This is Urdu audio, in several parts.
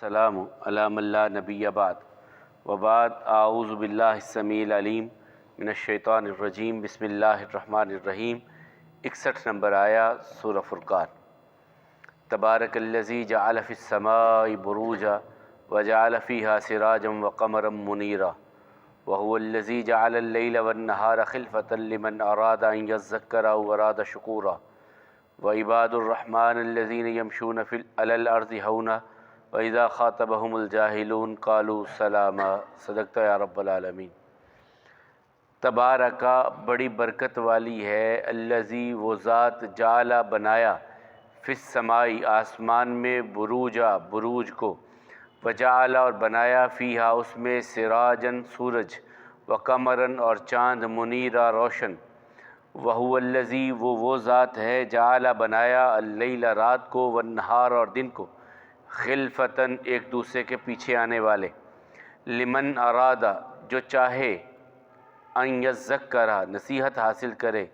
السلام علی من لا نبی بعد وبعد اعوذ باللہ السمیع العلیم من الشیطان الرجیم بسم اللہ الرحمن الرحیم 61 نمبر آیا سورہ فرقان۔ تبارک الذی جعل فی السماء بروجا وجعل فیہا سراجا وقمرا منیرا وهو الذی جعل اللیل والنہار خلفۃ لمن اراد ان یذکر او اراد شکورا وعباد الرحمن الذین یمشون علی الارض ہونا وَإِذَا خَاطَبَهُمُ الْجَاهِلُونَ قَالُوا سَلَامًا۔ صدقت یا رب العالمین۔ تبارکا بڑی برکت والی ہے، الذی وہ ذات جعل بنایا، فی السماء آسمان میں، بروجا بروج کو، وجعل اور بنایا، فیہا اس میں، سراجن سورج، وقمرن اور چاند، منیرا روشن، وہو الذی وہ ذات ہے، جعل بنایا، اللیل رات کو، والنہار اور دن کو، خلفتاً ایک دوسرے کے پیچھے آنے والے، لمن ارادہ جو چاہے، ان یذکرہ نصیحت حاصل کرے،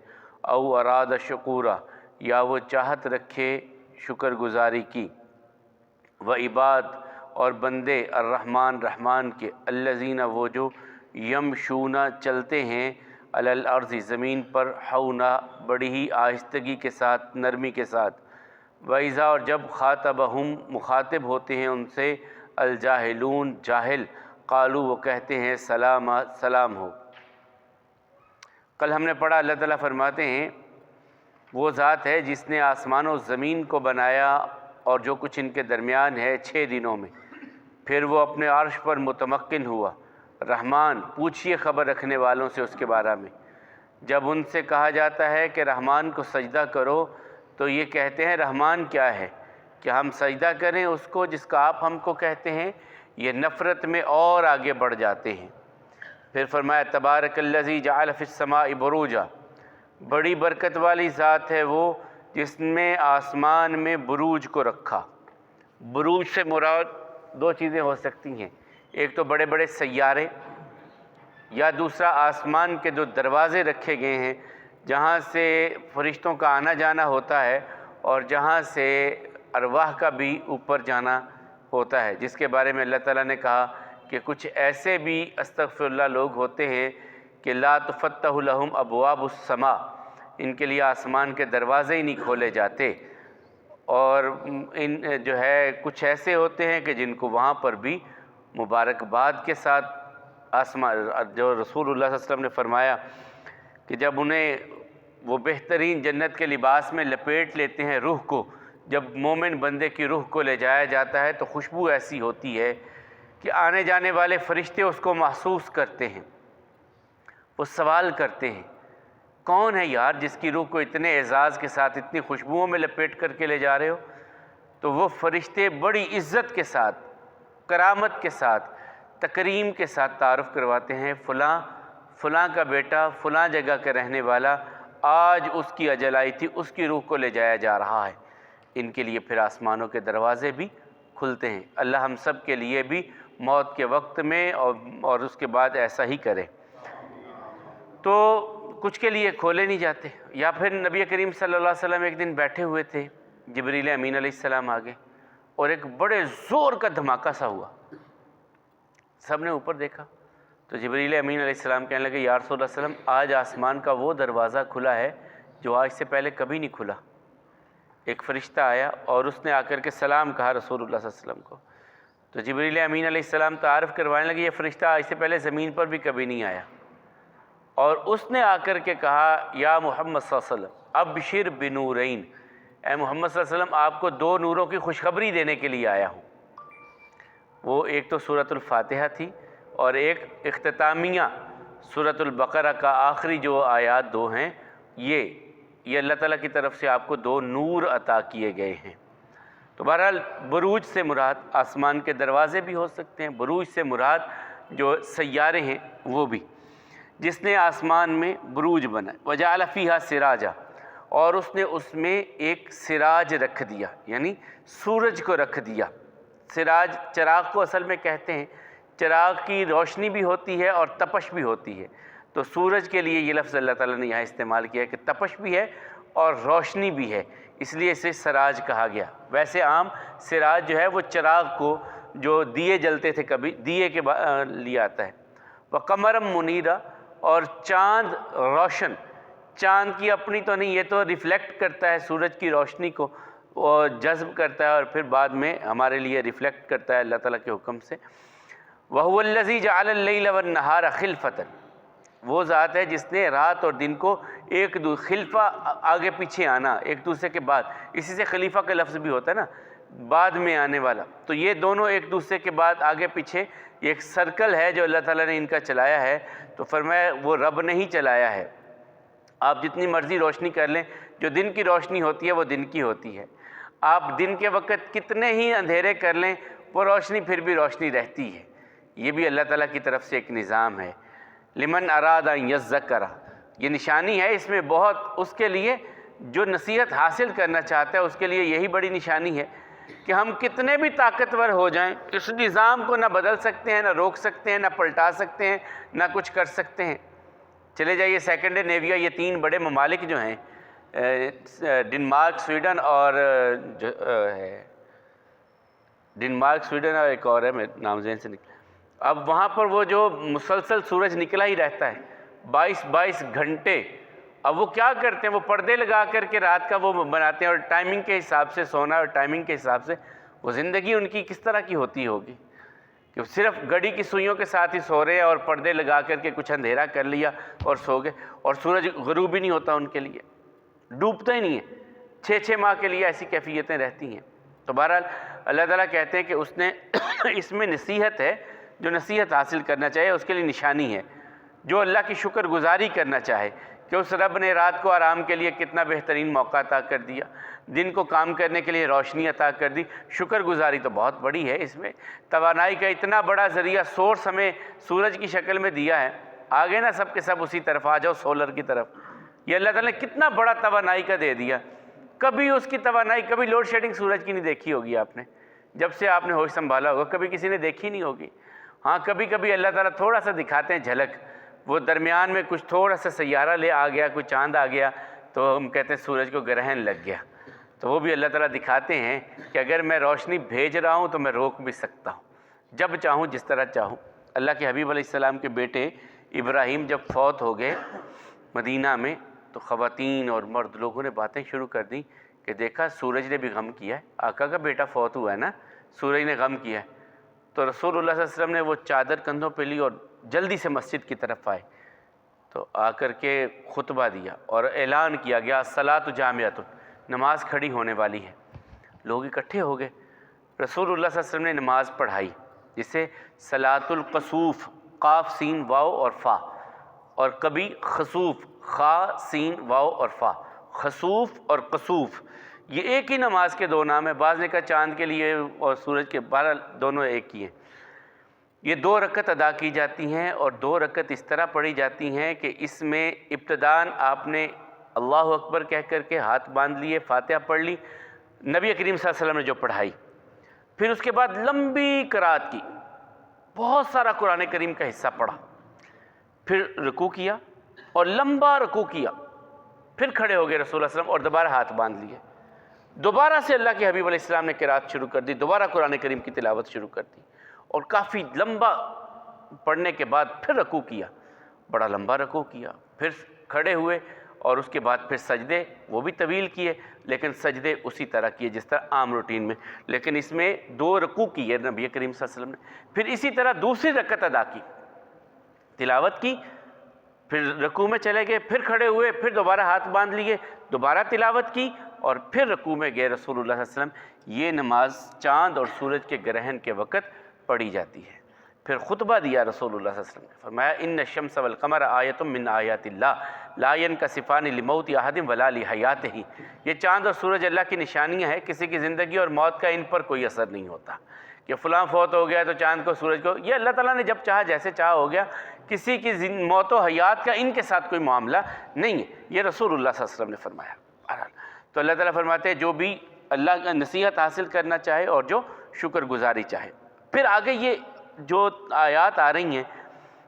او اراد شکورا یا وہ چاہت رکھے شکر گزاری کی، وعباد اور بندے، الرحمن رحمان کے، الذین وہ جو، یمشون چلتے ہیں، علی الارض زمین پر، ہونا بڑی ہی آہستگی کے ساتھ، نرمی کے ساتھ، وَإِذَا اور جب خاطبہم مخاطب ہوتے ہیں ان سے، الجاہلون جاہل، قالوا وہ کہتے ہیں، سلاما سلام ہو۔ کل ہم نے پڑھا اللہ تعالیٰ فرماتے ہیں وہ ذات ہے جس نے آسمان و زمین کو بنایا اور جو کچھ ان کے درمیان ہے 6 دنوں میں، پھر وہ اپنے عرش پر متمکن ہوا۔ رحمان پوچھئے خبر رکھنے والوں سے اس کے بارے میں، جب ان سے کہا جاتا ہے کہ رحمان کو سجدہ کرو تو یہ کہتے ہیں رحمان کیا ہے کہ ہم سجدہ کریں اس کو جس کا آپ ہم کو کہتے ہیں؟ یہ نفرت میں اور آگے بڑھ جاتے ہیں۔ پھر فرمایا تبارک الذی جعل فی السماء بروجا، بڑی برکت والی ذات ہے وہ جس نے آسمان میں بروج کو رکھا۔ بروج سے مراد 2 چیزیں ہو سکتی ہیں، ایک تو بڑے بڑے سیارے، یا دوسرا آسمان کے جو دروازے رکھے گئے ہیں جہاں سے فرشتوں کا آنا جانا ہوتا ہے اور جہاں سے ارواح کا بھی اوپر جانا ہوتا ہے، جس کے بارے میں اللہ تعالیٰ نے کہا کہ کچھ ایسے بھی استغفر اللہ لوگ ہوتے ہیں کہ لا تفتح لہم ابواب السماء، ان کے لیے آسمان کے دروازے ہی نہیں کھولے جاتے، اور ان جو ہے کچھ ایسے ہوتے ہیں کہ جن کو وہاں پر بھی مبارکباد کے ساتھ آسمان، جو رسول اللہ صلی اللہ علیہ وسلم نے فرمایا کہ جب انہیں وہ بہترین جنت کے لباس میں لپیٹ لیتے ہیں روح کو، جب مومن بندے کی روح کو لے جایا جاتا ہے تو خوشبو ایسی ہوتی ہے کہ آنے جانے والے فرشتے اس کو محسوس کرتے ہیں، وہ سوال کرتے ہیں کون ہے یار جس کی روح کو اتنے اعزاز کے ساتھ اتنی خوشبوؤں میں لپیٹ کر کے لے جا رہے ہو؟ تو وہ فرشتے بڑی عزت کے ساتھ، کرامت کے ساتھ، تکریم کے ساتھ تعارف کرواتے ہیں، فلاں فلاں کا بیٹا فلاں جگہ کا رہنے والا، آج اس کی اجل آئی تھی، اس کی روح کو لے جایا جا رہا ہے۔ ان کے لیے پھر آسمانوں کے دروازے بھی کھلتے ہیں۔ اللہ ہم سب کے لیے بھی موت کے وقت میں اور اس کے بعد ایسا ہی کرے۔ تو کچھ کے لیے کھولے نہیں جاتے، یا پھر نبی کریم صلی اللہ علیہ وسلم ایک دن بیٹھے ہوئے تھے، جبریل امین علیہ السلام آگے، اور ایک بڑے زور کا دھماکہ سا ہوا، سب نے اوپر دیکھا تو جبریل امین علیہ السلام کہنے لگے یا رسول اللہ صلی اللہ علیہ وسلم، آج آسمان کا وہ دروازہ کھلا ہے جو آج سے پہلے کبھی نہیں کھلا۔ ایک فرشتہ آیا اور اس نے آ کر کے سلام کہا رسول اللہ صلی اللہ علیہ وسلم کو، تو جبریل امین علیہ السلام تعارف کروانے لگے یہ فرشتہ آج سے پہلے زمین پر بھی کبھی نہیں آیا، اور اس نے آ کر کے کہا یا محمد صلی اللہ علیہ وسلم ابشر بنورین، اے محمد صلی اللہ علیہ وسلم آپ کو 2 نوروں کی خوشخبری دینے کے لیے آیا ہوں۔ وہ ایک تو سورۃ الفاتحہ تھی اور ایک اختتامیہ سورۃ البقرہ کا آخری جو آیات 2 ہیں، یہ اللہ تعالیٰ کی طرف سے آپ کو 2 نور عطا کیے گئے ہیں۔ تو بہرحال بروج سے مراد آسمان کے دروازے بھی ہو سکتے ہیں، بروج سے مراد جو سیارے ہیں وہ بھی، جس نے آسمان میں بروج بنائے، وجعل فیہا سراجا، اور اس نے اس میں ایک سراج رکھ دیا، یعنی سورج کو رکھ دیا۔ سراج چراغ کو اصل میں کہتے ہیں، چراغ کی روشنی بھی ہوتی ہے اور تپش بھی ہوتی ہے، تو سورج کے لیے یہ لفظ اللہ تعالیٰ نے یہاں استعمال کیا ہے کہ تپش بھی ہے اور روشنی بھی ہے، اس لیے اسے سراج کہا گیا۔ ویسے عام سراج جو ہے وہ چراغ کو جو دیے جلتے تھے کبھی، دیے کے لیے آتا ہے۔ وَقَمَرًا مُنِيرًا، اور چاند روشن، چاند کی اپنی تو نہیں، یہ تو ریفلیکٹ کرتا ہے سورج کی روشنی کو، اور جذب کرتا ہے اور پھر بعد میں ہمارے لیے ریفلیکٹ کرتا ہے اللہ تعالیٰ کے حکم سے۔ وَهُوَ الَّذِي جَعَلَ اللَّيْلَ وَالنَّهَارَ خِلْفَةً، وہ ذات ہے جس نے رات اور دن کو ایک خلفہ، آگے پیچھے آنا ایک دوسرے کے بعد، اسی سے خلیفہ کا لفظ بھی ہوتا ہے نا، بعد میں آنے والا، تو یہ دونوں ایک دوسرے کے بعد آگے پیچھے، یہ ایک سرکل ہے جو اللہ تعالیٰ نے ان کا چلایا ہے۔ تو فرمایا وہ رب نے ہی چلایا ہے، آپ جتنی مرضی روشنی کر لیں، جو دن کی روشنی ہوتی ہے وہ دن کی ہوتی ہے، آپ دن کے وقت کتنے ہی اندھیرے کر لیں وہ روشنی پھر بھی روشنی رہتی ہے۔ یہ بھی اللہ تعالیٰ کی طرف سے ایک نظام ہے۔ لمن اراد ان یذکر، یہ نشانی ہے اس میں بہت، اس کے لیے جو نصیحت حاصل کرنا چاہتا ہے اس کے لیے یہی بڑی نشانی ہے کہ ہم کتنے بھی طاقتور ہو جائیں اس نظام کو نہ بدل سکتے ہیں، نہ روک سکتے ہیں، نہ پلٹا سکتے ہیں، نہ کچھ کر سکتے ہیں۔ چلے جائیے سیکنڈ نیویا، یہ تین بڑے ممالک جو ہیں، ڈنمارک، سویڈن اور ڈنمارک، سویڈن اور ایک اور ہے، میں نام ذہن سے نکلا، اب وہاں پر وہ جو مسلسل سورج نکلا ہی رہتا ہے 22 گھنٹے، اب وہ کیا کرتے ہیں، وہ پردے لگا کر کے رات کا وہ بناتے ہیں، اور ٹائمنگ کے حساب سے سونا اور ٹائمنگ کے حساب سے وہ زندگی ان کی کس طرح کی ہوتی ہوگی کہ صرف گھڑی کی سوئیوں کے ساتھ ہی سو رہے ہیں اور پردے لگا کر کے کچھ اندھیرا کر لیا اور سو گئے، اور سورج غروب ہی نہیں ہوتا ان کے لیے، ڈوبتا ہی نہیں ہے، 6 ماہ کے لیے ایسی کیفیتیں رہتی ہیں۔ تو بہرحال اللہ تعالیٰ کہتے ہیں کہ اس نے اس میں نصیحت ہے، جو نصیحت حاصل کرنا چاہے اس کے لیے نشانی ہے، جو اللہ کی شکر گزاری کرنا چاہے کہ اس رب نے رات کو آرام کے لیے کتنا بہترین موقع عطا کر دیا، دن کو کام کرنے کے لیے روشنی عطا کر دی، شکر گزاری تو بہت بڑی ہے اس میں، توانائی کا اتنا بڑا ذریعہ سورس ہمیں سورج کی شکل میں دیا ہے، آگے نا سب کے سب اسی طرف آ جاؤ، سولر کی طرف، یہ اللہ تعالیٰ نے کتنا بڑا توانائی کا دے دیا، کبھی اس کی توانائی، کبھی لوڈ شیڈنگ سورج کی نہیں دیکھی ہوگی آپ نے، جب سے آپ نے ہوش سنبھالا ہوگا کبھی کسی نے دیکھی نہیں ہوگی، ہاں کبھی کبھی اللہ تعالیٰ تھوڑا سا دکھاتے ہیں جھلک، وہ درمیان میں کچھ تھوڑا سا سیارہ لے آ گیا، کوئی چاند آ گیا تو ہم کہتے ہیں سورج کو گرہن لگ گیا، تو وہ بھی اللہ تعالیٰ دکھاتے ہیں کہ اگر میں روشنی بھیج رہا ہوں تو میں روک بھی سکتا ہوں، جب چاہوں جس طرح چاہوں۔ اللہ کے حبیب علیہ السلام کے بیٹے ابراہیم جب فوت ہو گئے مدینہ میں، تو خواتین اور مرد لوگوں نے باتیں شروع کر دیں کہ دیکھا سورج نے بھی غم کیا ہے، آقا کا بیٹا فوت ہوا ہے نا، سورج نے غم کیا ہے۔ تو رسول اللہ صلی اللہ علیہ وسلم نے وہ چادر کندھوں پہ لی اور جلدی سے مسجد کی طرف آئے، تو آ کر کے خطبہ دیا اور اعلان کیا گیا الصلاۃ جامعۃ، نماز کھڑی ہونے والی ہے۔ لوگ اکٹھے ہو گئے، رسول اللہ صلی اللہ علیہ وسلم نے نماز پڑھائی، جسے صلاۃ القصوف، قاف سین واو اور فا، اور کبھی خسوف، خا سین واو اور فا، خسوف اور قصوف، یہ ایک ہی نماز کے دو نام ہیں، بعض نے کہا چاند کے لیے اور سورج کے، بہرحال دونوں ایک ہی ہیں۔ یہ 2 رکعت ادا کی جاتی ہیں، اور 2 رکعت اس طرح پڑھی جاتی ہیں کہ اس میں ابتداً آپ نے اللہ اکبر کہہ کر کے ہاتھ باندھ لیے، فاتحہ پڑھ لی نبی کریم صلی اللہ علیہ وسلم نے جو پڑھائی، پھر اس کے بعد لمبی قرات کی، بہت سارا قرآن کریم کا حصہ پڑھا، پھر رکوع کیا اور لمبا رکوع کیا، پھر کھڑے ہو گئے رسول اللہ صلی اللہ علیہ وسلم اور دوبارہ ہاتھ باندھ لیے، دوبارہ سے اللہ کے حبیب علیہ السلام نے قرات شروع کر دی، دوبارہ قرآن کریم کی تلاوت شروع کر دی، اور کافی لمبا پڑھنے کے بعد پھر رکوع کیا، بڑا لمبا رکوع کیا، پھر کھڑے ہوئے اور اس کے بعد پھر سجدے، وہ بھی طویل کیے لیکن سجدے اسی طرح کیے جس طرح عام روٹین میں، لیکن اس میں 2 رکوع کیے نبی کریم صلی اللہ علیہ وسلم نے، پھر اسی طرح دوسری رکعت ادا کی، تلاوت کی، پھر رکوع میں چلے گئے، پھر کھڑے ہوئے، پھر دوبارہ ہاتھ باندھ لیے، دوبارہ تلاوت کی اور پھر رکوع میں گئے رسول اللہ صلی اللہ علیہ وسلم۔ یہ نماز چاند اور سورج کے گرہن کے وقت پڑھی جاتی ہے۔ پھر خطبہ دیا رسول اللہ صلی اللہ علیہ وسلم نے، فرمایا ان الشمس والقمر آیۃ من آیات اللہ لا ینکسفان لموت احد ولا لحیاتہ، یہ چاند اور سورج اللہ کی نشانیاں ہیں، کسی کی زندگی اور موت کا ان پر کوئی اثر نہیں ہوتا کہ فلاں فوت ہو گیا تو چاند کو سورج کو، یہ اللہ تعالیٰ نے جب چاہا جیسے چاہا ہو گیا، کسی کی موت و حیات کا ان کے ساتھ کوئی معاملہ نہیں ہے، یہ رسول اللہ صلی اللہ علیہ وسلم نے فرمایا۔ تو اللہ تعالیٰ فرماتے ہیں جو بھی اللہ کا نصیحت حاصل کرنا چاہے اور جو شکر گزاری چاہے۔ پھر آگے یہ جو آیات آ رہی ہیں،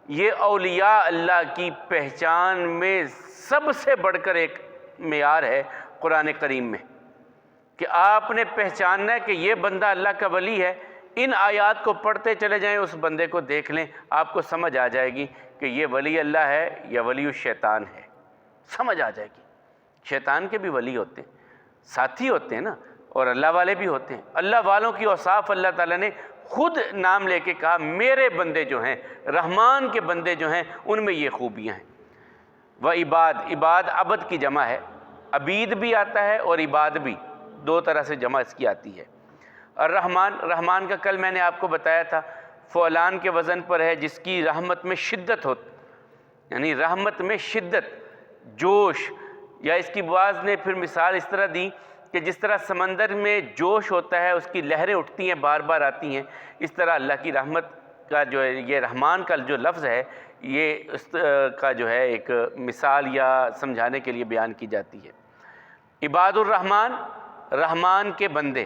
یہ اولیاء اللہ کی پہچان میں سب سے بڑھ کر ایک معیار ہے قرآن کریم میں، کہ آپ نے پہچاننا ہے کہ یہ بندہ اللہ کا ولی ہے، ان آیات کو پڑھتے چلے جائیں، اس بندے کو دیکھ لیں، آپ کو سمجھ آ جائے گی کہ یہ ولی اللہ ہے یا ولی الشیطان ہے، سمجھ آ جائے گی۔ شیطان کے بھی ولی ہوتے ہیں، ساتھی ہوتے ہیں نا، اور اللہ والے بھی ہوتے ہیں۔ اللہ والوں کی اوصاف اللہ تعالیٰ نے خود نام لے کے کہا میرے بندے جو ہیں، رحمان کے بندے جو ہیں، ان میں یہ خوبیاں ہیں۔ و عباد، عباد عبد کی جمع ہے، عبید بھی آتا ہے اور عباد بھی، دو طرح سے جمع اس کی آتی ہے۔ الرحمن، رحمان کا کل میں نے آپ کو بتایا تھا فعلان کے وزن پر ہے، جس کی رحمت میں شدت ہو، یعنی رحمت میں شدت، جوش، یا اس کی بعض نے پھر مثال اس طرح دی کہ جس طرح سمندر میں جوش ہوتا ہے، اس کی لہریں اٹھتی ہیں، بار بار آتی ہیں، اس طرح اللہ کی رحمت کا جو ہے، یہ رحمان کا جو لفظ ہے، یہ اس کا جو ہے ایک مثال یا سمجھانے کے لیے بیان کی جاتی ہے۔ عباد الرحمن، رحمان کے بندے،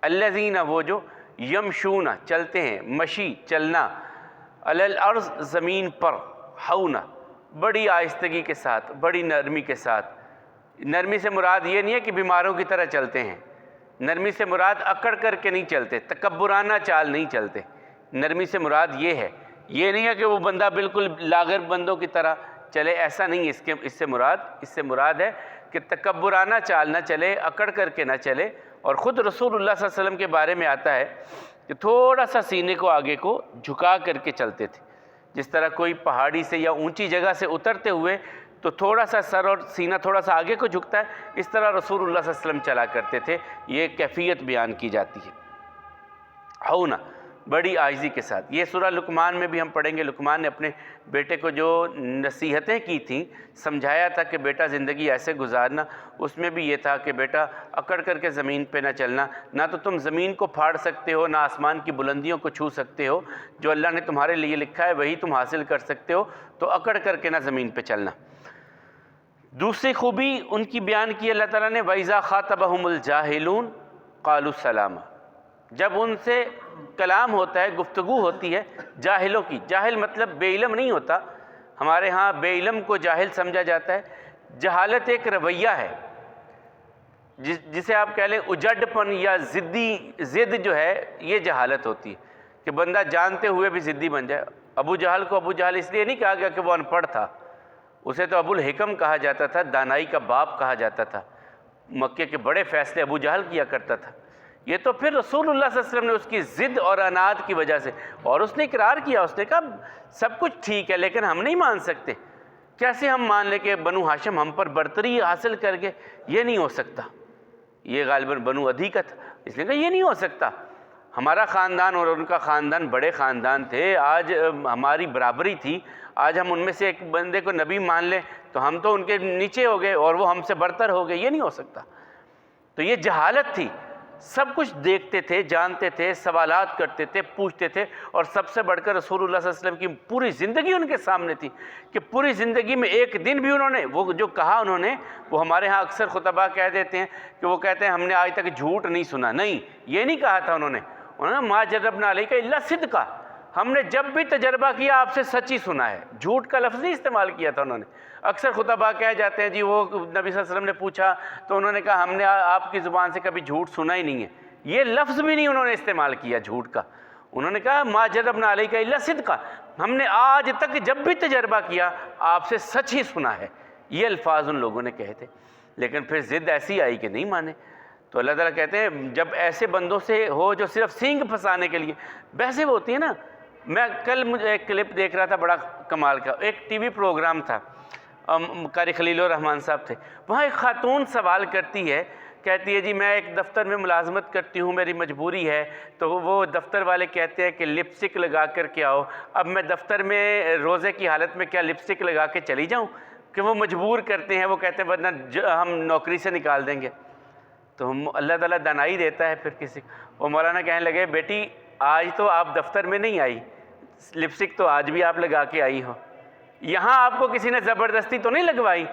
الذین، وہ جو، یمشون، چلتے ہیں، مشی، چلنا، علی الارض، زمین پر، ہونا، بڑی آہستگی کے ساتھ، بڑی نرمی کے ساتھ۔ نرمی سے مراد یہ نہیں ہے کہ بیماروں کی طرح چلتے ہیں، نرمی سے مراد اکڑ کر کے نہیں چلتے، تکبرانہ چال نہیں چلتے، نرمی سے مراد یہ ہے، یہ نہیں ہے کہ وہ بندہ بالکل لاغر بندوں کی طرح چلے، ایسا نہیں، اس سے مراد ہے کہ تکبرانہ چال نہ چلے، اکڑ کر کے نہ چلے۔ اور خود رسول اللہ صلی اللہ علیہ وسلم کے بارے میں آتا ہے کہ تھوڑا سا سینے کو آگے کو جھکا کر کے چلتے تھے، جس طرح کوئی پہاڑی سے یا اونچی جگہ سے اترتے ہوئے تو تھوڑا سا سر اور سینہ تھوڑا سا آگے کو جھکتا ہے، اس طرح رسول اللہ صلی اللہ علیہ وسلم چلا کرتے تھے، یہ کیفیت بیان کی جاتی ہے۔ ہونا، بڑی عاجزی کے ساتھ۔ یہ سورہ لقمان میں بھی ہم پڑھیں گے، لقمان نے اپنے بیٹے کو جو نصیحتیں کی تھیں، سمجھایا تھا کہ بیٹا زندگی ایسے گزارنا، اس میں بھی یہ تھا کہ بیٹا اکڑ کر کے زمین پہ نہ چلنا، نہ تو تم زمین کو پھاڑ سکتے ہو، نہ آسمان کی بلندیوں کو چھو سکتے ہو، جو اللہ نے تمہارے لیے لکھا ہے وہی تم حاصل کر سکتے ہو، تو اکڑ کر کے نہ زمین پہ چلنا۔ دوسری خوبی ان کی بیان کی اللہ تعالیٰ نے، وَإِذَا خَاطَبَهُمُ الْجَاهِلُونَ قَالُوا السَّلَامَ، جب ان سے کلام ہوتا ہے، گفتگو ہوتی ہے جاہلوں کی، جاہل مطلب بے علم نہیں ہوتا، ہمارے ہاں بے علم کو جاہل سمجھا جاتا ہے۔ جہالت ایک رویہ ہے، جسے آپ کہہ لیں اجڑ پن یا ضد جو ہے، یہ جہالت ہوتی ہے کہ بندہ جانتے ہوئے بھی ضدی بن جائے۔ ابو جہل کو ابو جہل اس لیے نہیں کہا گیا کہ وہ ان پڑھ تھا، اسے تو ابو الحکم کہا جاتا تھا، دانائی کا باپ کہا جاتا تھا، مکے کے بڑے فیصلے ابو جہل کیا کرتا تھا۔ یہ تو پھر رسول اللہ صلی اللہ علیہ وسلم نے اس کی ضد اور عناد کی وجہ سے، اور اس نے اقرار کیا، اس نے کہا سب کچھ ٹھیک ہے لیکن ہم نہیں مان سکتے، کیسے ہم مان لیں کہ بنو ہاشم ہم پر برتری حاصل کر گئے، یہ نہیں ہو سکتا، یہ غالباً بنو عدی کا تھا، اس نے کہا یہ نہیں ہو سکتا، ہمارا خاندان اور ان کا خاندان بڑے خاندان تھے، آج ہماری برابری تھی، آج ہم ان میں سے ایک بندے کو نبی مان لیں تو ہم تو ان کے نیچے ہو گئے اور وہ ہم سے برتر ہو گئے، یہ نہیں ہو سکتا۔ تو یہ جہالت تھی، سب کچھ دیکھتے تھے، جانتے تھے، سوالات کرتے تھے، پوچھتے تھے، اور سب سے بڑھ کر رسول اللہ صلی اللہ علیہ وسلم کی پوری زندگی ان کے سامنے تھی کہ پوری زندگی میں ایک دن بھی انہوں نے وہ جو کہا انہوں نے، وہ ہمارے ہاں اکثر خطبہ کہہ دیتے ہیں کہ وہ کہتے ہیں ہم نے آج تک جھوٹ نہیں سنا، نہیں، یہ نہیں کہا تھا انہوں نے ما جربنا علیک الا صدقا، ہم نے جب بھی تجربہ کیا آپ سے سچ ہی سنا ہے، جھوٹ کا لفظ نہیں استعمال کیا تھا انہوں نے۔ اکثر خطبہ کہہ جاتے ہیں جی وہ نبی صلی اللہ علیہ وسلم نے پوچھا تو انہوں نے کہا ہم نے آپ کی زبان سے کبھی جھوٹ سنا ہی نہیں ہے، یہ لفظ بھی نہیں انہوں نے استعمال کیا جھوٹ کا، انہوں نے کہا ما جربنا علیک الا صدقا، ہم نے آج تک جب بھی تجربہ کیا آپ سے سچ ہی سنا ہے، یہ الفاظ ان لوگوں نے کہے تھے۔ لیکن پھر ضد ایسی آئی کہ نہیں مانے، تو اللہ تعالیٰ کہتے ہیں جب ایسے بندوں سے ہو جو صرف سینگ پھنسانے کے لیے بحثیں ہوتی ہیں نا۔ میں کل مجھے ایک کلپ دیکھ رہا تھا بڑا کمال کا، ایک ٹی وی پروگرام تھا، قاری خلیل الرحمان صاحب تھے، وہاں ایک خاتون سوال کرتی ہے، کہتی ہے جی میں ایک دفتر میں ملازمت کرتی ہوں، میری مجبوری ہے، تو وہ دفتر والے کہتے ہیں کہ لپسٹک لگا کر کے آؤ، اب میں دفتر میں روزے کی حالت میں کیا لپسٹک لگا کے چلی جاؤں، کہ وہ مجبور کرتے ہیں، وہ کہتے ہیں ورنہ ہم نوکری سے نکال دیں گے۔ تو اللہ تعالیٰ دانائی دیتا ہے پھر کسی، وہ مولانا کہنے لگے بیٹی آج تو آپ دفتر میں نہیں آئی، لپسٹک تو آج بھی آپ لگا کے آئی ہو، یہاں آپ کو کسی نے زبردستی تو نہیں لگوائی،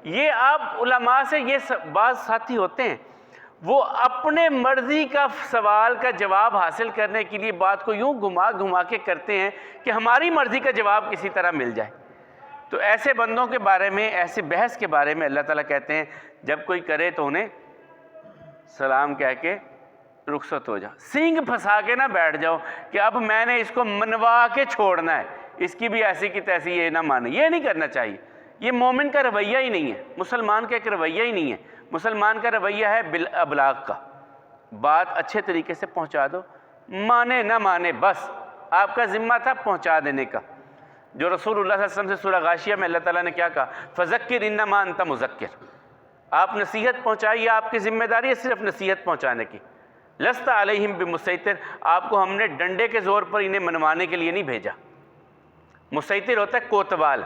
یہ آپ علماء سے یہ بعض ساتھی ہوتے ہیں وہ اپنے مرضی کا سوال کا جواب حاصل کرنے کے لیے بات کو یوں گھما گھما کے کرتے ہیں کہ ہماری مرضی کا جواب کسی طرح مل جائے۔ تو ایسے بندوں کے بارے میں، ایسے بحث کے بارے میں اللہ تعالیٰ کہتے ہیں جب کوئی کرے تو انہیں سلام کہہ کے رخصت ہو جاؤ. سینگ پھنسا کے نہ بیٹھ جاؤ کہ اب میں نے اس کو منوا کے چھوڑنا ہے, اس کی بھی ایسی کی تیسی یہ نہ مانے. یہ نہیں کرنا چاہیے. یہ مومن کا رویہ ہی نہیں ہے, مسلمان کا ایک رویہ ہی نہیں ہے. مسلمان کا رویہ ہے بالابلاغ کا, بات اچھے طریقے سے پہنچا دو, مانے نہ مانے بس آپ کا ذمہ تھا پہنچا دینے کا. جو رسول اللہ صلی اللہ علیہ وسلم سے سورہ غاشیہ میں اللہ تعالیٰ نے کیا کہا, فذکر انما انت مذکر, آپ نصیحت پہنچائیے, آپ کی ذمہ داری ہے صرف نصیحت پہنچانے کی. لست علیہم بمسیطر, آپ کو ہم نے ڈنڈے کے زور پر انہیں منوانے کے لیے نہیں بھیجا. مسیطر ہوتا ہے کوتوال,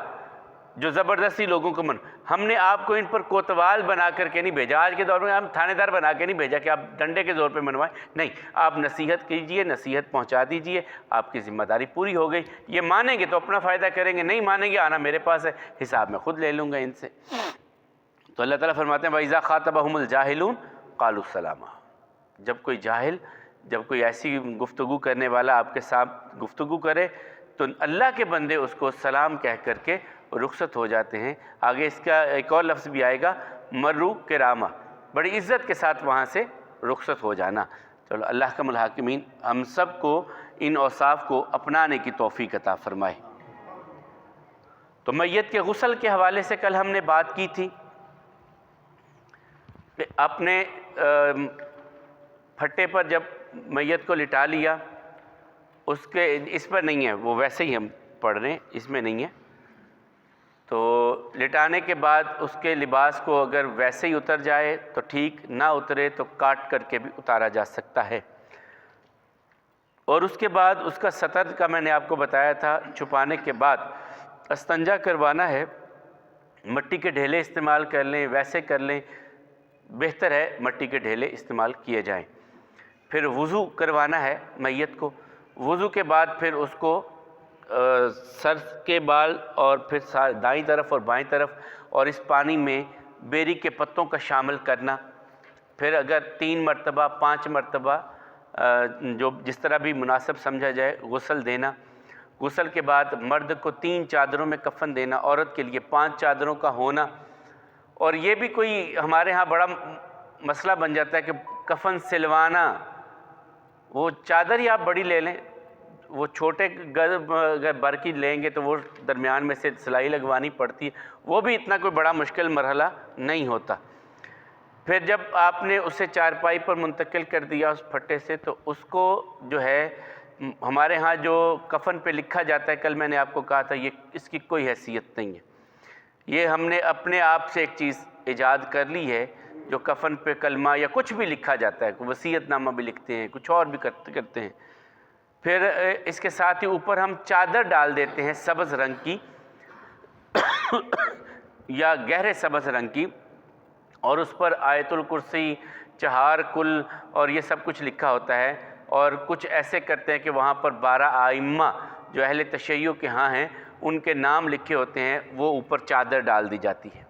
جو زبردستی لوگوں کو ہم نے آپ کو ان پر کوتوال بنا کر کے نہیں بھیجا. آج کے دور میں ہم تھانے دار بنا کے نہیں بھیجا کہ آپ ڈنڈے کے زور پہ منوائیں, نہیں, آپ نصیحت کیجئے, نصیحت پہنچا دیجئے, آپ کی ذمہ داری پوری ہو گئی. یہ مانیں گے تو اپنا فائدہ کریں گے, نہیں مانیں گے آنا میرے پاس ہے, حساب میں خود لے لوں گا ان سے. تو اللہ تعالیٰ فرماتے ہیں وَإِذَا خَاطَبَهُمُ الْجَاهِلُونَ قَالُوا السَّلَامَ, جب کوئی جاہل, جب کوئی ایسی گفتگو کرنے والا آپ کے ساتھ گفتگو کرے تو اللہ کے بندے اس کو سلام کہہ کر کے رخصت ہو جاتے ہیں. آگے اس کا ایک اور لفظ بھی آئے گا, مرو کرامہ, بڑی عزت کے ساتھ وہاں سے رخصت ہو جانا. چلو اللہ کا الحاکمین ہم سب کو ان اوصاف کو اپنانے کی توفیق عطا فرمائے. تو میت کے غسل کے حوالے سے کل ہم نے بات کی تھی. اپنے پھٹے پر جب میت کو لٹا لیا, اس پر نہیں ہے, وہ ویسے ہی ہم پڑھ رہے ہیں, اس میں نہیں ہے. تو لٹانے کے بعد اس کے لباس کو اگر ویسے ہی اتر جائے تو ٹھیک, نہ اترے تو کاٹ کر کے بھی اتارا جا سکتا ہے. اور اس کے بعد اس کا سطر کا میں نے آپ کو بتایا تھا, چھپانے کے بعد استنجا کروانا ہے. مٹی کے ڈھیلے استعمال کر لیں, ویسے کر لیں, بہتر ہے مٹی کے ڈھیلے استعمال کیے جائیں. پھر وضو کروانا ہے میت کو. وضو کے بعد پھر اس کو سر کے بال اور پھر دائیں طرف اور بائیں طرف اور اس پانی میں بیری کے پتوں کا شامل کرنا. پھر اگر 3 مرتبہ 5 مرتبہ جو جس طرح بھی مناسب سمجھا جائے غسل دینا. غسل کے بعد مرد کو 3 چادروں میں کفن دینا, عورت کے لیے 5 چادروں کا ہونا. اور یہ بھی کوئی ہمارے ہاں بڑا مسئلہ بن جاتا ہے کہ کفن سلوانا, وہ چادر ہی آپ بڑی لے لیں, وہ چھوٹے اگر بر کی لیں گے تو وہ درمیان میں سے سلائی لگوانی پڑتی ہے, وہ بھی اتنا کوئی بڑا مشکل مرحلہ نہیں ہوتا. پھر جب آپ نے اسے چارپائی پر منتقل کر دیا اس پھٹے سے, تو اس کو جو ہے ہمارے ہاں جو کفن پہ لکھا جاتا ہے, کل میں نے آپ کو کہا تھا یہ اس کی کوئی حیثیت نہیں ہے. یہ ہم نے اپنے آپ سے ایک چیز ایجاد کر لی ہے, جو کفن پہ کلمہ یا کچھ بھی لکھا جاتا ہے, وصیت نامہ بھی لکھتے ہیں, کچھ اور بھی کرتے ہیں. پھر اس کے ساتھ ہی اوپر ہم چادر ڈال دیتے ہیں سبز رنگ کی یا گہرے سبز رنگ کی, اور اس پر آیت الکرسی, چہار کل اور یہ سب کچھ لکھا ہوتا ہے. اور کچھ ایسے کرتے ہیں کہ وہاں پر 12 ائمہ جو اہل تشیع کے ہاں ہیں ان کے نام لکھے ہوتے ہیں, وہ اوپر چادر ڈال دی جاتی ہے.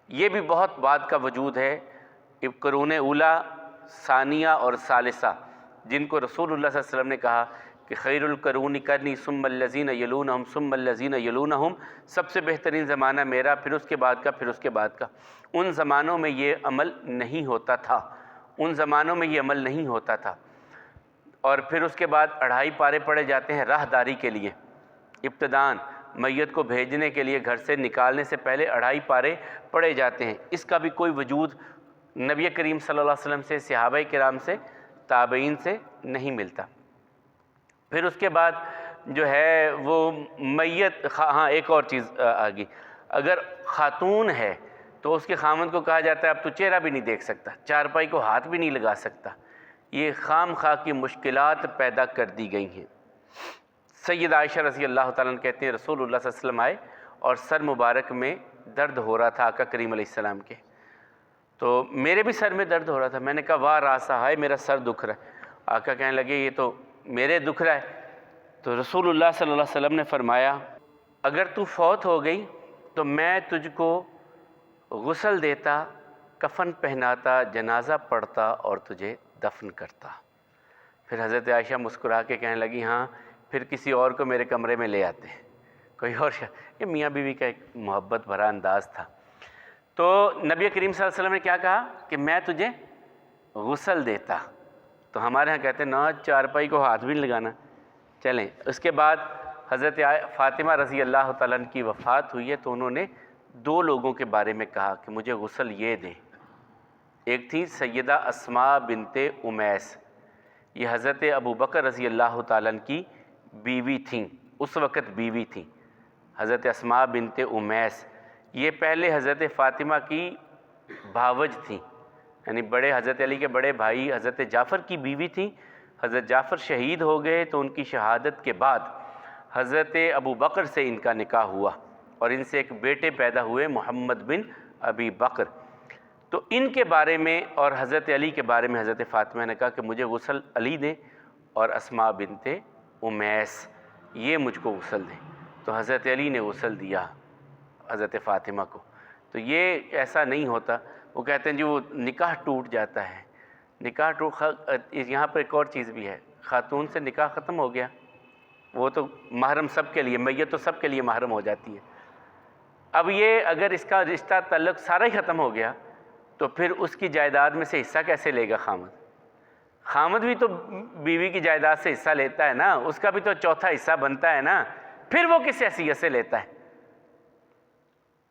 یہ بھی بہت بعد کا وجود ہے. قرون اولیٰ, ثانیہ اور ثالثہ, جن کو رسول اللہ صلی اللہ علیہ وسلم نے کہا کہ خیر القرون قرنی ثم الذین یلونہم ثم الذین یلونہم, سب سے بہترین زمانہ میرا, پھر اس کے بعد کا, پھر اس کے بعد کا. ان زمانوں میں یہ عمل نہیں ہوتا تھا, ان زمانوں میں یہ عمل نہیں ہوتا تھا. اور پھر اس کے بعد 2.5 پارے پڑے جاتے ہیں راہداری کے لیے. ابتداً میت کو بھیجنے کے لیے گھر سے نکالنے سے پہلے 2.5 پارے پڑے جاتے ہیں. اس کا بھی کوئی وجود نبی کریم صلی اللہ علیہ وسلم سے, صحابہ کرام سے, تابعین سے نہیں ملتا. پھر اس کے بعد جو ہے وہ میت, ہاں ایک اور چیز آگی, اگر خاتون ہے تو اس کے خامند کو کہا جاتا ہے اب تو چہرہ بھی نہیں دیکھ سکتا, چارپائی کو ہاتھ بھی نہیں لگا سکتا. یہ خام خواہ کی مشکلات پیدا کر دی گئی ہیں. سید عائشہ رضی اللہ تعالیٰ عنہ کہتے ہیں رسول اللہ صلی اللہ علیہ وسلم آئے اور سر مبارک میں درد ہو رہا تھا آقا کریم علیہ السلام کے. تو میرے بھی سر میں درد ہو رہا تھا. میں نے کہا واہ راسا, ہائے میرا سر دکھ رہا ہے. آقا کہنے لگے یہ تو میرے دکھ رہا ہے. تو رسول اللہ صلی اللہ علیہ وسلم نے فرمایا اگر تو فوت ہو گئی تو میں تجھ کو غسل دیتا, کفن پہناتا, جنازہ پڑھتا اور تجھے دفن کرتا. پھر حضرت عائشہ مسکرا کے کہنے لگی ہاں پھر کسی اور کو میرے کمرے میں لے آتے, کوئی اور یہ میاں بیوی کا ایک محبت بھرا انداز تھا. تو نبی کریم صلی اللہ علیہ وسلم نے کیا کہا کہ میں تجھے غسل دیتا, تو ہمارے ہاں کہتے ہیں نہ چارپائی کو ہاتھ بھی نہیں لگانا. چلیں اس کے بعد حضرت فاطمہ رضی اللہ تعالیٰ عنہ کی وفات ہوئی ہے تو انہوں نے 2 لوگوں کے بارے میں کہا کہ مجھے غسل یہ دیں. ایک تھی سیدہ اسماء بنت امیس، یہ حضرت ابو بکر رضی اللہ تعالیٰ عنہ کی بیوی تھیں، اس وقت بیوی تھیں حضرت اسماء بنت امیس. یہ پہلے حضرت فاطمہ کی بھاوج تھیں، یعنی بڑے حضرت علی کے بڑے بھائی حضرت جعفر کی بیوی تھیں. حضرت جعفر شہید ہو گئے تو ان کی شہادت کے بعد حضرت ابو بکر سے ان کا نکاح ہوا اور ان سے ایک بیٹے پیدا ہوئے محمد بن ابی بکر. تو ان کے بارے میں اور حضرت علی کے بارے میں حضرت فاطمہ نے کہا کہ مجھے غسل علی دیں اور اسماء بنت امیس یہ مجھ کو غسل دیں. تو حضرت علی نے غسل دیا حضرت فاطمہ کو. تو یہ ایسا نہیں ہوتا. وہ کہتے ہیں جی وہ نکاح ٹوٹ جاتا ہے. نکاح یہاں پر ایک اور چیز بھی ہے، خاتون سے نکاح ختم ہو گیا، وہ تو محرم سب کے لیے، میت تو سب کے لیے محرم ہو جاتی ہے. اب یہ اگر اس کا رشتہ تعلق سارا ہی ختم ہو گیا تو پھر اس کی جائیداد میں سے حصہ کیسے لے گا خامد؟ خامد بھی تو بیوی کی جائیداد سے حصہ لیتا ہے نا، اس کا بھی تو چوتھا حصہ بنتا ہے نا. پھر وہ کس حیثیت سے لیتا ہے؟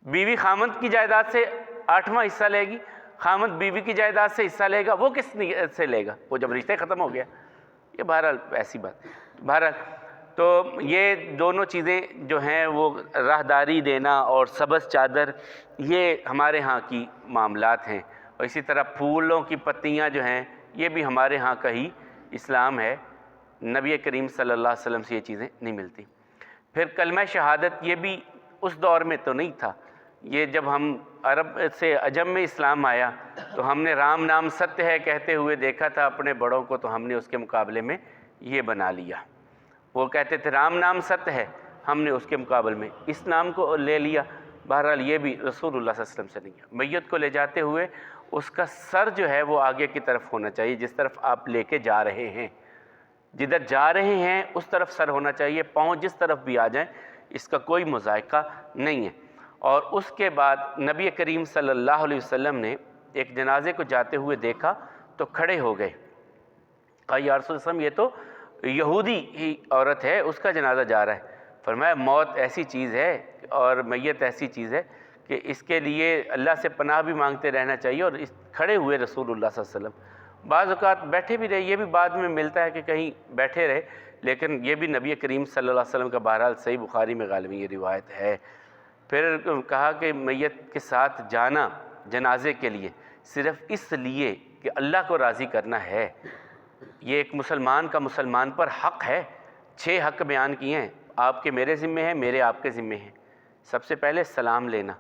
بیوی خامد کی جائیداد سے 8واں حصہ لے گی، خامد بیوی کی جائیداد سے حصہ لے گا، وہ کس نیت سے لے گا؟ وہ جب رشتے ختم ہو گیا. یہ بہرحال ایسی بات. بہرحال تو یہ دونوں چیزیں جو ہیں وہ راہداری دینا اور سبز چادر یہ ہمارے ہاں کی معاملات ہیں. اور اسی طرح پھولوں کی پتیاں جو ہیں یہ بھی ہمارے ہاں کا ہی اسلام ہے. نبی کریم صلی اللہ علیہ وسلم سے یہ چیزیں نہیں ملتی. پھر کلمہ شہادت یہ بھی اس دور میں تو نہیں تھا. یہ جب ہم عرب سے عجم میں اسلام آیا تو ہم نے رام نام ستیہ ہے کہتے ہوئے دیکھا تھا اپنے بڑوں کو، تو ہم نے اس کے مقابلے میں یہ بنا لیا. وہ کہتے تھے رام نام ستیہ ہے، ہم نے اس کے مقابلے میں اس نام کو لے لیا. بہرحال یہ بھی رسول اللہ صلی اللہ علیہ وسلم سے نہیں ہے. میت کو لے جاتے ہوئے اس کا سر جو ہے وہ آگے کی طرف ہونا چاہیے، جس طرف آپ لے کے جا رہے ہیں، جدھر جا رہے ہیں اس طرف سر ہونا چاہیے. پاؤں جس طرف بھی آ جائیں اس کا کوئی مذائقہ نہیں ہے. اور اس کے بعد نبی کریم صلی اللہ علیہ وسلم نے ایک جنازے کو جاتے ہوئے دیکھا تو کھڑے ہو گئے. کہا یا رسول اللہ، یہ تو یہودی ہی عورت ہے، اس کا جنازہ جا رہا ہے. فرمایا موت ایسی چیز ہے اور میت ایسی چیز ہے کہ اس کے لیے اللہ سے پناہ بھی مانگتے رہنا چاہیے. اور کھڑے ہوئے رسول اللہ صلی اللہ علیہ وسلم. بعض اوقات بیٹھے بھی رہے، یہ بھی بعد میں ملتا ہے کہ کہیں بیٹھے رہے، لیکن یہ بھی نبی کریم صلی اللہ علیہ وسلم کا بہرحال صحیح بخاری میں غالباً یہ روایت ہے. پھر کہا کہ میت کے ساتھ جانا جنازے کے لیے صرف اس لیے کہ اللہ کو راضی کرنا ہے. یہ ایک مسلمان کا مسلمان پر حق ہے. 6 حق بیان کیے ہیں، آپ کے میرے ذمے ہیں، میرے آپ کے ذمے ہیں. سب سے پہلے سلام لینا.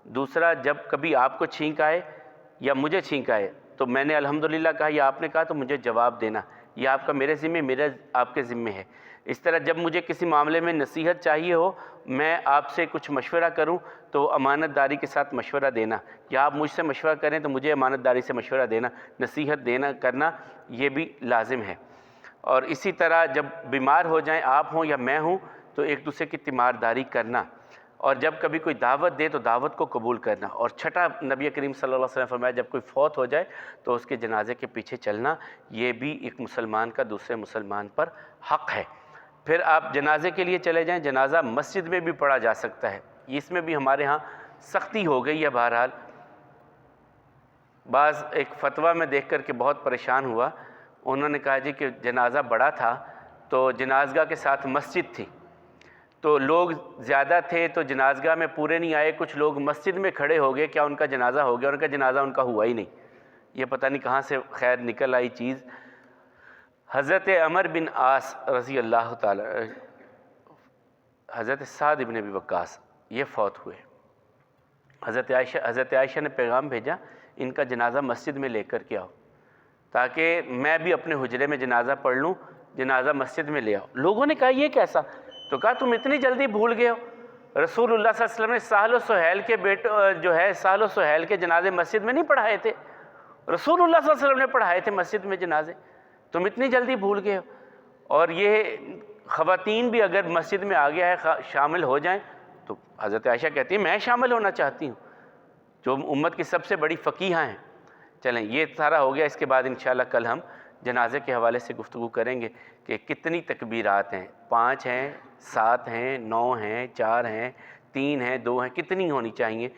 دوسرا، جب کبھی آپ کو چھینک آئے یا مجھے چھینک آئے تو میں نے الحمدللہ کہا یا آپ نے کہا تو مجھے جواب دینا. یہ آپ کا میرے ذمے، میرا آپ کے ذمے ہے. اس طرح جب مجھے کسی معاملے میں نصیحت چاہیے ہو، میں آپ سے کچھ مشورہ کروں تو امانت داری کے ساتھ مشورہ دینا، یا آپ مجھ سے مشورہ کریں تو مجھے امانت داری سے مشورہ دینا، نصیحت دینا کرنا یہ بھی لازم ہے. اور اسی طرح جب بیمار ہو جائیں، آپ ہوں یا میں ہوں، تو ایک دوسرے کی تیمارداری کرنا. اور جب کبھی کوئی دعوت دے تو دعوت کو قبول کرنا. اور چھٹا، نبی کریم صلی اللہ علیہ وسلم فرمایا جب کوئی فوت ہو جائے تو اس کے جنازے کے پیچھے چلنا. یہ بھی ایک مسلمان کا دوسرے مسلمان پر حق ہے. پھر آپ جنازے کے لیے چلے جائیں، جنازہ مسجد میں بھی پڑھا جا سکتا ہے. اس میں بھی ہمارے ہاں سختی ہو گئی ہے. بہرحال بعض ایک فتویٰ میں دیکھ کر کے بہت پریشان ہوا. انہوں نے کہا جی کہ جنازہ بڑا تھا تو جنازگاہ کے ساتھ مسجد تھی، تو لوگ زیادہ تھے تو جنازگاہ میں پورے نہیں آئے، کچھ لوگ مسجد میں کھڑے ہو گئے. کیا ان کا جنازہ ہو گیا؟ ان کا جنازہ ان کا ہوا ہی نہیں. یہ پتہ نہیں کہاں سے خیر نکل آئی چیز. حضرت عمر بن عاص رضی اللہ تعالی، حضرت سعد بن ابی وقاص یہ فوت ہوئے. حضرت عائشہ نے پیغام بھیجا ان کا جنازہ مسجد میں لے کر کے آؤ تاکہ میں بھی اپنے حجرے میں جنازہ پڑھ لوں، جنازہ مسجد میں لے آؤ. لوگوں نے کہا یہ کیسا؟ تو کہا تم اتنی جلدی بھول گئے ہو، رسول اللہ صلی اللہ علیہ وسلم نے سہل و سہیل کے جو ہے سہل و سہیل کے جنازے مسجد میں نہیں پڑھائے تھے، رسول اللہ صلی اللہ علیہ وسلم نے پڑھائے تھے مسجد میں جنازے. تم اتنی جلدی بھول گئے ہو. اور یہ خواتین بھی اگر مسجد میں آ گیا ہے شامل ہو جائیں تو حضرت عائشہ کہتی ہیں میں شامل ہونا چاہتی ہوں، جو امت کی سب سے بڑی فقیہہ ہیں. چلیں یہ سارا ہو گیا. اس کے بعد انشاءاللہ کل ہم جنازے کے حوالے سے گفتگو کریں گے کہ کتنی تکبیرات ہیں، 5 ہیں، 7 ہیں، 9 ہیں، 4 ہیں، 3 ہیں، 2 ہیں، کتنی ہونی چاہیے،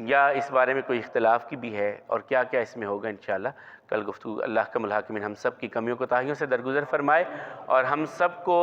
یا اس بارے میں کوئی اختلاف کی بھی ہے، اور کیا کیا اس میں ہوگا انشاءاللہ کل گفتگو۔ اللہ کا الحاکمین ہم سب کی کمیوں کوتاہیوں سے درگزر فرمائے اور ہم سب کو